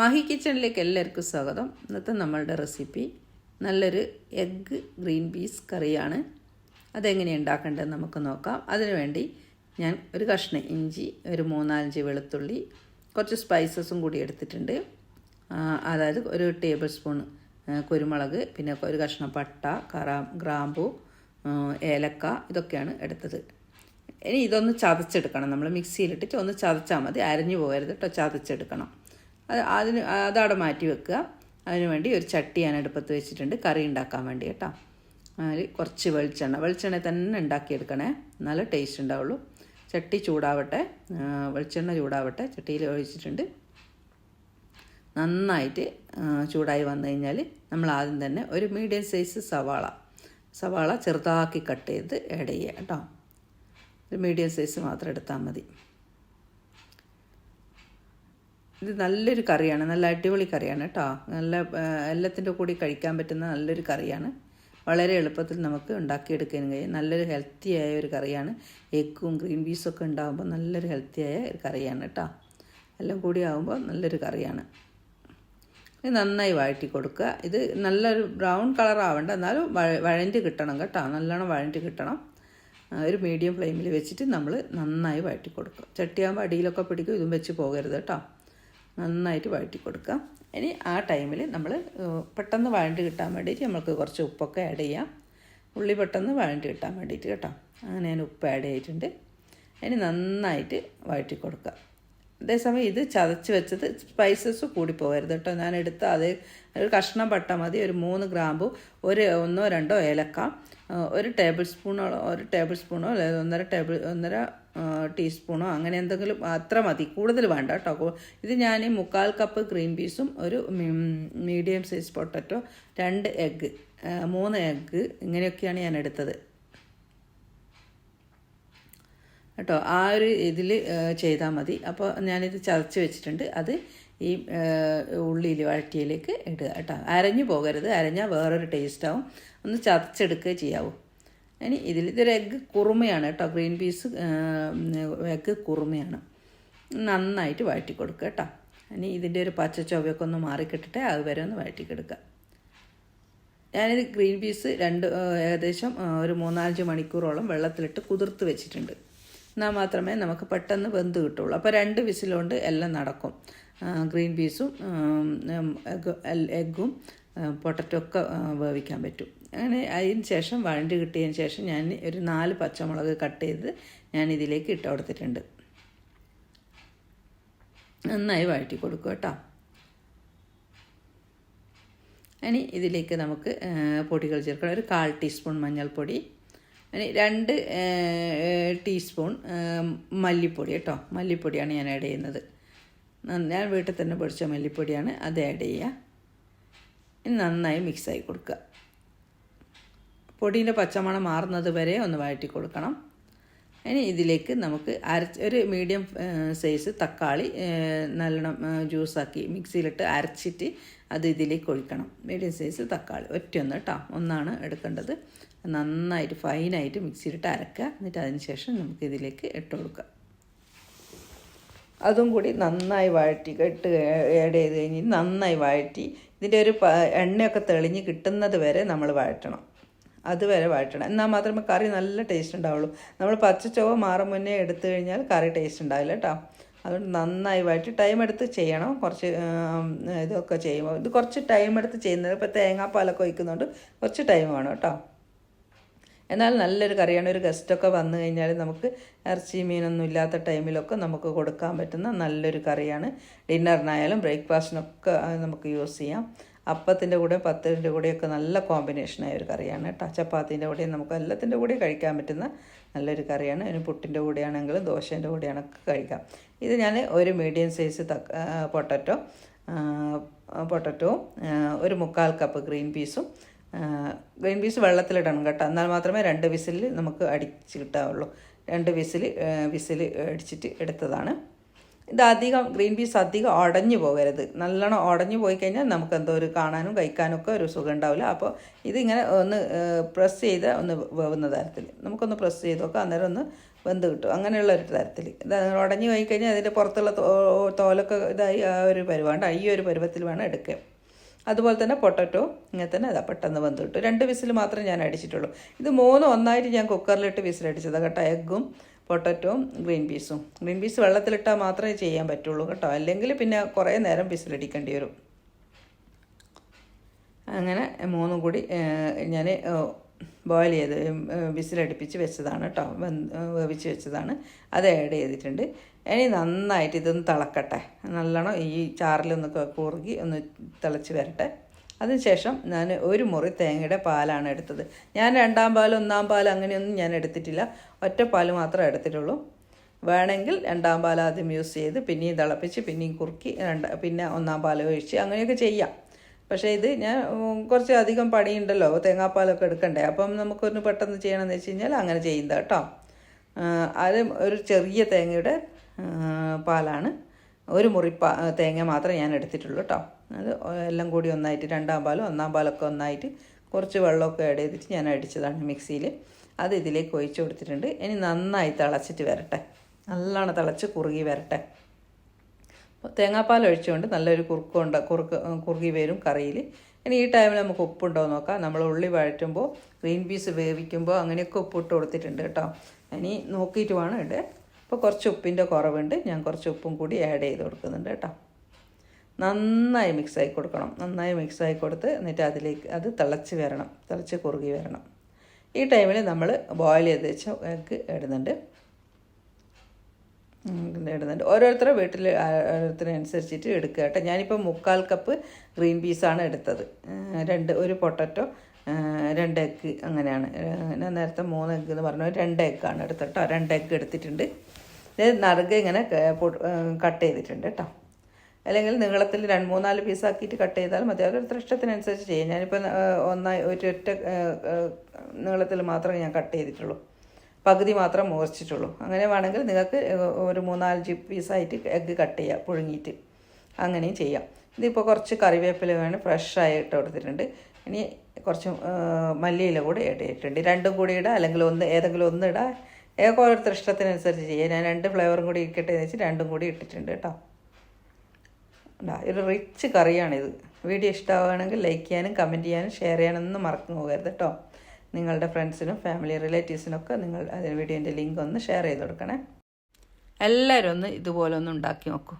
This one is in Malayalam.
മാഹി കിച്ചണിലേക്ക് എല്ലാവർക്കും സ്വാഗതം. ഇന്നത്തെ നമ്മളുടെ റെസിപ്പി നല്ലൊരു എഗ്ഗ് ഗ്രീൻ പീസ് കറിയാണ്. അതെങ്ങനെയാണ് ഉണ്ടാക്കേണ്ടതെന്ന് നമുക്ക് നോക്കാം. അതിനുവേണ്ടി ഞാൻ ഒരു കഷ്ണം ഇഞ്ചി, ഒരു 3-5 വെളുത്തുള്ളി, കുറച്ച് സ്പൈസസും കൂടി എടുത്തിട്ടുണ്ട്. അതായത് ഒരു ടേബിൾ സ്പൂൺ കുരുമുളക്, പിന്നെ ഒരു കഷ്ണം പട്ട, ഗ്രാമ്പു, ഏലക്ക, ഇതൊക്കെയാണ് എടുത്തത്. ഇനി ഇതൊന്ന് ചതച്ചെടുക്കണം. നമ്മൾ മിക്സിയിലിട്ടിട്ട് ഒന്ന് ചതച്ചാൽ മതി, അരഞ്ഞു പോകരുത് കേട്ടോ, ചതച്ചെടുക്കണം. അതവിടെ മാറ്റി വെക്കുക. അതിനുവേണ്ടി ഒരു ചട്ടി ഞാൻ അടുപ്പത്ത് വെച്ചിട്ടുണ്ട് കറി ഉണ്ടാക്കാൻ വേണ്ടി കേട്ടോ. അതിൽ കുറച്ച് വെളിച്ചെണ്ണ തന്നെ ഉണ്ടാക്കിയെടുക്കണേ, നല്ല ടേസ്റ്റ് ഉണ്ടാവുള്ളൂ. ചട്ടി ചൂടാവട്ടെ, വെളിച്ചെണ്ണ ചൂടാവട്ടെ. ചട്ടിയിൽ ഒഴിച്ചിട്ടുണ്ട്. നന്നായിട്ട് ചൂടായി വന്നു കഴിഞ്ഞാൽ നമ്മൾ ആദ്യം തന്നെ ഒരു മീഡിയം സൈസ് സവാള ചെറുതാക്കി കട്ട് ചെയ്ത് ആഡ് ചെയ്യുക കേട്ടോ. ഒരു മീഡിയം സൈസ് മാത്രം എടുത്താൽ മതി. ഇത് നല്ലൊരു കറിയാണ്, നല്ല അടിപൊളി കറിയാണ് കേട്ടോ. നല്ല എല്ലാത്തിൻ്റെ കൂടി കഴിക്കാൻ പറ്റുന്ന നല്ലൊരു കറിയാണ്. വളരെ എളുപ്പത്തിൽ നമുക്ക് ഉണ്ടാക്കിയെടുക്കാനും കഴിയും. നല്ലൊരു ഹെൽത്തിയായ ഒരു കറിയാണ്. എഗ്ഗും ഗ്രീൻ പീസും ഒക്കെ ഉണ്ടാകുമ്പോൾ നല്ലൊരു ഹെൽത്തിയായ ഒരു കറിയാണ് കേട്ടോ. എല്ലാം കൂടി ആകുമ്പോൾ നല്ലൊരു കറിയാണ്. ഇത് നന്നായി വഴറ്റി കൊടുക്കുക. ഇത് നല്ലൊരു ബ്രൗൺ കളർ ആവേണ്ട, എന്നാലും വഴണ്ടി കിട്ടണം കേട്ടോ. നല്ലോണം വഴണ്ടി കിട്ടണം. ഒരു മീഡിയം ഫ്ലെയിമിൽ വെച്ചിട്ട് നമ്മൾ നന്നായി വഴറ്റി കൊടുക്കുക. ചട്ടിയാകുമ്പോൾ അടിയിലൊക്കെ പിടിക്കും, ഇതും വെച്ച് പോകരുത് കേട്ടോ. നന്നായിട്ട് വഴറ്റി കൊടുക്കുക. ഇനി ആ ടൈമിൽ നമ്മൾ പെട്ടെന്ന് വഴണ്ടി കിട്ടാൻ വേണ്ടിയിട്ട് നമുക്ക് കുറച്ച് ഉപ്പൊക്കെ ആഡ് ചെയ്യാം. ഉള്ളി പെട്ടെന്ന് വഴണ്ടി കിട്ടാൻ വേണ്ടിയിട്ട് കേട്ടോ. അങ്ങനെ ഞാൻ ഉപ്പ് ആഡ് ചെയ്തിട്ടുണ്ട്. ഇനി നന്നായിട്ട് വഴറ്റി കൊടുക്കുക. അതേസമയം ഇത് ചതച്ച് വെച്ചത് സ്പൈസസ് കൂടി പോകരുത് കേട്ടോ. ഞാൻ എടുത്ത അതേ ഒരു കഷ്ണം പട്ട മതി, ഒരു 3 ഗ്രാമ്പു, 1-2 ഏലക്ക, ഒരു ടേബിൾ സ്പൂണോ അല്ലെങ്കിൽ 1.5 ടീസ്പൂണോ അങ്ങനെ എന്തെങ്കിലും, അത്ര മതി, കൂടുതൽ വേണ്ട കേട്ടോ. ഇത് ഞാൻ 3/4 കപ്പ് ഗ്രീൻ പീസും, ഒരു medium size potato, 2 egg, 3 egg, ഇങ്ങനെയൊക്കെയാണ് ഞാൻ എടുത്തത് കേട്ടോ. ആ ഒരു ഇതിൽ ചെയ്താൽ മതി. അപ്പോൾ ഞാനിത് ചതച്ച് വെച്ചിട്ടുണ്ട്. അത് ഈ ഉള്ളിയിൽ വഴറ്റിയിലേക്ക് ഇടുക കേട്ടോ. അരഞ്ഞു പോകരുത്, അരഞ്ഞാൽ വേറൊരു ടേസ്റ്റാവും. ഒന്ന് ചതച്ചെടുക്കുകയോ ചെയ്യാവൂ. ഇനി ഇതൊരു എഗ്ഗ് കുറുമയാണ് കേട്ടോ. ഗ്രീൻ പീസ് എഗ്ഗ് കുറുമയാണ്. നന്നായിട്ട് വഴറ്റി കൊടുക്കുക കേട്ടോ. ഇനി ഇതിൻ്റെ ഒരു പച്ച ചൊവ്വയൊക്കെ ഒന്ന് മാറിക്കിട്ടിട്ട് അതുവരെ ഒന്ന് വഴറ്റിക്കെടുക്കുക. ഞാനിത് ഗ്രീൻ പീസ് ഏകദേശം ഒരു 3-5 മണിക്കൂറോളം വെള്ളത്തിലിട്ട് കുതിർത്ത് വെച്ചിട്ടുണ്ട്. എന്നാൽ മാത്രമേ നമുക്ക് പെട്ടെന്ന് വെന്ത് കിട്ടുള്ളൂ. അപ്പോൾ 2 വിസിലുകൊണ്ട് എല്ലാം നടക്കും. ഗ്രീൻ പീസും എഗ്ഗും പൊട്ടറ്റോ ഒക്കെ വേവിക്കാൻ പറ്റും. അങ്ങനെ അതിന് ശേഷം വഴണ്ടി കിട്ടിയതിന് ശേഷം ഞാൻ ഒരു 4 പച്ചമുളക് കട്ട് ചെയ്ത് ഞാൻ ഇതിലേക്ക് ഇട്ട് കൊടുത്തിട്ടുണ്ട്. നന്നായി വഴറ്റി കൊടുക്കുക കേട്ടോ. ഇനി ഇതിലേക്ക് നമുക്ക് പൊടികൾ ചേർക്കണം. ഒരു 1/4 ടീസ്പൂൺ മഞ്ഞൾപ്പൊടി, 2 ടീസ്പൂൺ മല്ലിപ്പൊടി കേട്ടോ. മല്ലിപ്പൊടിയാണ് ഞാൻ ആഡ് ചെയ്യുന്നത്. ഞാൻ വീട്ടിൽ തന്നെ പൊടിച്ച മല്ലിപ്പൊടിയാണ്, അത് ആഡ് ചെയ്യുക. ഇനി നന്നായി മിക്സായി കൊടുക്കുക. പൊടീൻ്റെ പച്ചമണം മാറുന്നത് വരെ ഒന്ന് വഴറ്റി കൊടുക്കണം. ഇനി ഇതിലേക്ക് നമുക്ക് ഒരു മീഡിയം സൈസ് തക്കാളി നല്ലോണം ജ്യൂസാക്കി മിക്സിയിലിട്ട് അരച്ചിട്ട് അത് ഇതിലേക്ക് ഒഴിക്കണം. മീഡിയം സൈസ് തക്കാളി ഒറ്റയൊന്ന് കേട്ടോ, ഒന്നാണ് എടുക്കേണ്ടത്. നന്നായിട്ട് ഫൈനായിട്ട് മിക്സിയിലിട്ട് അരക്കുക. എന്നിട്ട് അതിന് ശേഷം നമുക്ക് ഇതിലേക്ക് ഇട്ട് കൊടുക്കുക. അതും കൂടി നന്നായി വഴറ്റി ആഡ് ചെയ്ത് കഴിഞ്ഞ് നന്നായി വഴറ്റി ഇതിൻ്റെ ഒരു എണ്ണയൊക്കെ തെളിഞ്ഞ് കിട്ടുന്നത് വരെ നമ്മൾ വഴറ്റണം. അതുവരെ വഴറ്റണം. എന്നാൽ മാത്രമേ കറി നല്ല ടേസ്റ്റ് ഉണ്ടാവുള്ളൂ. നമ്മൾ പച്ചച്ചൊവ്വ മാറും മുന്നേ എടുത്തു കഴിഞ്ഞാൽ കറി ടേസ്റ്റ് ഉണ്ടാവില്ല കേട്ടോ. അതുകൊണ്ട് നന്നായി വഴറ്റി ടൈം എടുത്ത് ചെയ്യണം. കുറച്ച് ഇതൊക്കെ ചെയ്യുമ്പോൾ ഇത് കുറച്ച് ടൈം എടുത്ത് ചെയ്യുന്നത്. ഇപ്പോൾ തേങ്ങാപ്പാലൊക്കെ ഒഴിക്കുന്നുണ്ട്, കുറച്ച് ടൈം വേണം കേട്ടോ. എന്നാൽ നല്ലൊരു കറിയാണ്. ഒരു ഗസ്റ്റൊക്കെ വന്നു കഴിഞ്ഞാൽ നമുക്ക് ഇറച്ചി മീനൊന്നും ഇല്ലാത്ത ടൈമിലൊക്കെ നമുക്ക് കൊടുക്കാൻ പറ്റുന്ന നല്ലൊരു കറിയാണ്. ഡിന്നറിനായാലും ബ്രേക്ക്ഫാസ്റ്റിനൊക്കെ നമുക്ക് യൂസ് ചെയ്യാം. അപ്പത്തിൻ്റെ കൂടെ പത്തിൻ്റെ കൂടെയൊക്കെ നല്ല കോമ്പിനേഷനായ ഒരു കറിയാണ് കേട്ടോ. ചപ്പാത്തിൻ്റെ കൂടെയും നമുക്ക് എല്ലാത്തിൻ്റെ കൂടെയും കഴിക്കാൻ പറ്റുന്ന നല്ലൊരു കറിയാണ്. അതിന് പുട്ടിൻ്റെ കൂടെയാണെങ്കിലും ദോശേൻ്റെ കൂടെയാണൊക്കെ കഴിക്കാം. ഇത് ഞാൻ ഒരു മീഡിയം സൈസ് പൊട്ടറ്റോവും ഒരു 3/4 കപ്പ് ഗ്രീൻ പീസ് വെള്ളത്തിലിടണം കേട്ടോ. എന്നാൽ മാത്രമേ 2 വിസിലിൽ നമുക്ക് അടിച്ച് കിട്ടാവുള്ളൂ. 2 വിസിൽ അടിച്ചിട്ട് എടുത്തതാണ്. ഇത് അധികം ഗ്രീൻ പീസ് അധികം ഉടഞ്ഞു പോകരുത്. നല്ലോണം ഉടഞ്ഞു പോയി കഴിഞ്ഞാൽ നമുക്ക് എന്തോ ഒരു കാണാനും കഴിക്കാനും ഒക്കെ ഒരു സുഖം ഉണ്ടാവില്ല. അപ്പോൾ ഇതിങ്ങനെ ഒന്ന് പ്രസ് ചെയ്ത് ഒന്ന് വേവുന്ന തരത്തിൽ നമുക്കൊന്ന് പ്രസ് ചെയ്ത് നോക്കാം. അന്നേരം ഒന്ന് വെന്ത് കിട്ടും. അങ്ങനെയുള്ള ഒരു തരത്തിൽ ഇത് ഉടഞ്ഞു പോയി കഴിഞ്ഞാൽ അതിൻ്റെ പുറത്തുള്ള തോലൊക്കെ ഇതായി ആ ഒരു പരുവാണ്ട് ഈ ഒരു പരുവത്തിൽ വേണം എടുക്കുക. അതുപോലെ തന്നെ പൊട്ടറ്റോ ഇങ്ങനെ തന്നെ അതാ പെട്ടെന്ന് വെന്ത് കിട്ടും. 2 വിസിൽ മാത്രമേ ഞാൻ അടിച്ചിട്ടുള്ളൂ. ഇത് 3 ഒന്നായിട്ട് ഞാൻ കുക്കറിലിട്ട് വിസിലടിച്ചതാണ് കേട്ടോ. എഗ്ഗും പൊട്ടറ്റോയും ഗ്രീൻ പീസ് വെള്ളത്തിലിട്ടാൽ മാത്രമേ ചെയ്യാൻ പറ്റുള്ളൂ കേട്ടോ. അല്ലെങ്കിൽ പിന്നെ കുറേ നേരം വിസിലടിക്കേണ്ടി വരും. അങ്ങനെ 3 കൂടി ഞാൻ ബോയിൽ ചെയ്ത് വിസിലടുപ്പിച്ച് വെച്ചതാണ് കേട്ടോ. വേവിച്ച് വെച്ചതാണ്. അത് ആഡ് ചെയ്തിട്ടുണ്ട്. ഇനി നന്നായിട്ട് ഇതൊന്ന് തിളക്കട്ടെ. നല്ലോണം ഈ ചാറിലൊന്ന് കുറുകി ഒന്ന് തിളച്ച് വരട്ടെ. അതിനുശേഷം ഞാൻ 1 മുറി തേങ്ങയുടെ പാലാണ് എടുത്തത്. ഞാൻ 2ാം പാൽ 1ാം പാൽ അങ്ങനെയൊന്നും ഞാൻ എടുത്തിട്ടില്ല. ഒറ്റ പാൽ മാത്രമേ എടുത്തിട്ടുള്ളൂ. വേണമെങ്കിൽ 2ാം പാൽ ആദ്യം യൂസ് ചെയ്ത് പിന്നെയും തിളപ്പിച്ച് പിന്നെയും കുറുക്കി പിന്നെ 1ാം പാൽ ഒഴിച്ച് അങ്ങനെയൊക്കെ ചെയ്യാം. പക്ഷേ ഇത് ഞാൻ കുറച്ച് അധികം പണിയുണ്ടല്ലോ, തേങ്ങാപ്പാലൊക്കെ എടുക്കണ്ടേ. അപ്പം നമുക്കൊന്ന് പെട്ടെന്ന് ചെയ്യണമെന്ന് വെച്ച് കഴിഞ്ഞാൽ അങ്ങനെ ചെയ്യുന്നത് കേട്ടോ. അത് ഒരു ചെറിയ തേങ്ങയുടെ പാലാണ്. 1 മുറി തേങ്ങ മാത്രമേ ഞാൻ എടുത്തിട്ടുള്ളൂ കേട്ടോ. അത് എല്ലാം കൂടി ഒന്നായിട്ട് 2ാം പാലും 1ാം പാലൊക്കെ ഒന്നായിട്ട് കുറച്ച് വെള്ളമൊക്കെ ആഡ് ചെയ്തിട്ട് ഞാൻ അടിച്ചതാണ് മിക്സിയിൽ. അത് ഇതിലേക്ക് ഒഴിച്ച് കൊടുത്തിട്ടുണ്ട്. ഇനി നന്നായി തിളച്ചിട്ട് വരട്ടെ. നല്ലോണം തിളച്ച് കുറുകി വരട്ടെ. തേങ്ങാപ്പാൽ ഒഴിച്ചുകൊണ്ട് നല്ലൊരു കുറുകി വരും കറിയിൽ. ഇനി ഈ ടൈമിൽ നമുക്ക് ഉപ്പുണ്ടോ നോക്കാം. നമ്മൾ ഉള്ളി വഴറ്റുമ്പോൾ ഗ്രീൻ പീസ് വേവിക്കുമ്പോൾ അങ്ങനെയൊക്കെ ഉപ്പിട്ട് കൊടുത്തിട്ടുണ്ട് കേട്ടോ. ഇനി നോക്കിയിട്ട് വേണം ഇടേ. അപ്പോൾ കുറച്ച് ഉപ്പിൻ്റെ കുറവുണ്ട്. ഞാൻ കുറച്ച് ഉപ്പും കൂടി ആഡ് ചെയ്ത് കൊടുക്കുന്നുണ്ട് കേട്ടോ. നന്നായി മിക്സായി കൊടുക്കണം. നന്നായി മിക്സായി കൊടുത്ത് എന്നിട്ട് അതിലേക്ക് അത് തിളച്ച് കുറുകി വരണം. ഈ ടൈമിൽ നമ്മൾ ബോയിൽ ചെയ്ത് വെച്ച എഗ്ഗ് ഇടുന്നുണ്ട്. ഓരോരുത്തരുടെ വീട്ടിൽ ഓരോരുത്തരനുസരിച്ചിട്ട് എടുക്കുക കേട്ടോ. ഞാനിപ്പോൾ 3/4 കപ്പ് ഗ്രീൻ പീസാണ് എടുത്തത്. 1 പൊട്ടറ്റോ 2 എഗ്ഗ് അങ്ങനെയാണ്. ഞാൻ നേരത്തെ 3 എഗ്ഗ് എന്ന് പറഞ്ഞു, 2 എഗ്ഗാണ് എടുത്തത് കേട്ടോ. 2 എഗ്ഗ് എടുത്തിട്ടുണ്ട്. ഇത് നറുകെ ഇങ്ങനെ കട്ട് ചെയ്തിട്ടുണ്ട് കേട്ടോ. അല്ലെങ്കിൽ നീളത്തിൽ 2-3-4 പീസാക്കിയിട്ട് കട്ട് ചെയ്താൽ മതി. ഓരോരുത്തരുടെ ഇഷ്ടത്തിനനുസരിച്ച് ചെയ്യാം. ഞാനിപ്പോൾ ഒറ്റ നീളത്തിൽ മാത്രമേ ഞാൻ കട്ട് ചെയ്തിട്ടുള്ളൂ. പകുതി മാത്രം മുറിച്ചിട്ടുള്ളൂ. അങ്ങനെ വേണമെങ്കിൽ നിങ്ങൾക്ക് ഒരു 3-4 പീസായിട്ട് എഗ്ഗ് കട്ട് ചെയ്യാം പുഴുങ്ങിയിട്ട്. അങ്ങനെയും ചെയ്യാം. ഇതിപ്പോൾ കുറച്ച് കറിവേപ്പില വേണം ഫ്രഷായി ഇട്ട് കൊടുത്തിട്ടുണ്ട്. ഇനി കുറച്ച് മല്ലിയില കൂടി ആഡ് ചെയ്തിട്ടുണ്ട്. 2 കൂടി ഇടാം, അല്ലെങ്കിൽ ഏതെങ്കിലും ഒന്ന് ഇടാം. ഓരോരുത്തരുടെ ഇഷ്ടത്തിനനുസരിച്ച് ചെയ്യാം. ഞാൻ 2 ഫ്ലേവറും കൂടി ഇരിക്കട്ടെ എന്ന് വെച്ച് 2 കൂടി ഇട്ടിട്ടുണ്ട് കേട്ടോ. ഒരു റിച്ച് കറിയാണിത്. വീഡിയോ ഇഷ്ടമാവുകയാണെങ്കിൽ ലൈക്ക് ചെയ്യാനും കമൻറ്റ് ചെയ്യാനും ഷെയർ ചെയ്യാനൊന്നും മറന്നു പോകരുത് കേട്ടോ. നിങ്ങളുടെ ഫ്രണ്ട്സിനും ഫാമിലി റിലേറ്റീവ്സിനൊക്കെ വീഡിയോൻ്റെ ലിങ്ക് ഒന്ന് ഷെയർ ചെയ്ത് കൊടുക്കണേ. എല്ലാവരും ഒന്ന് ഇതുപോലെ ഒന്ന് ഉണ്ടാക്കി നോക്കൂ.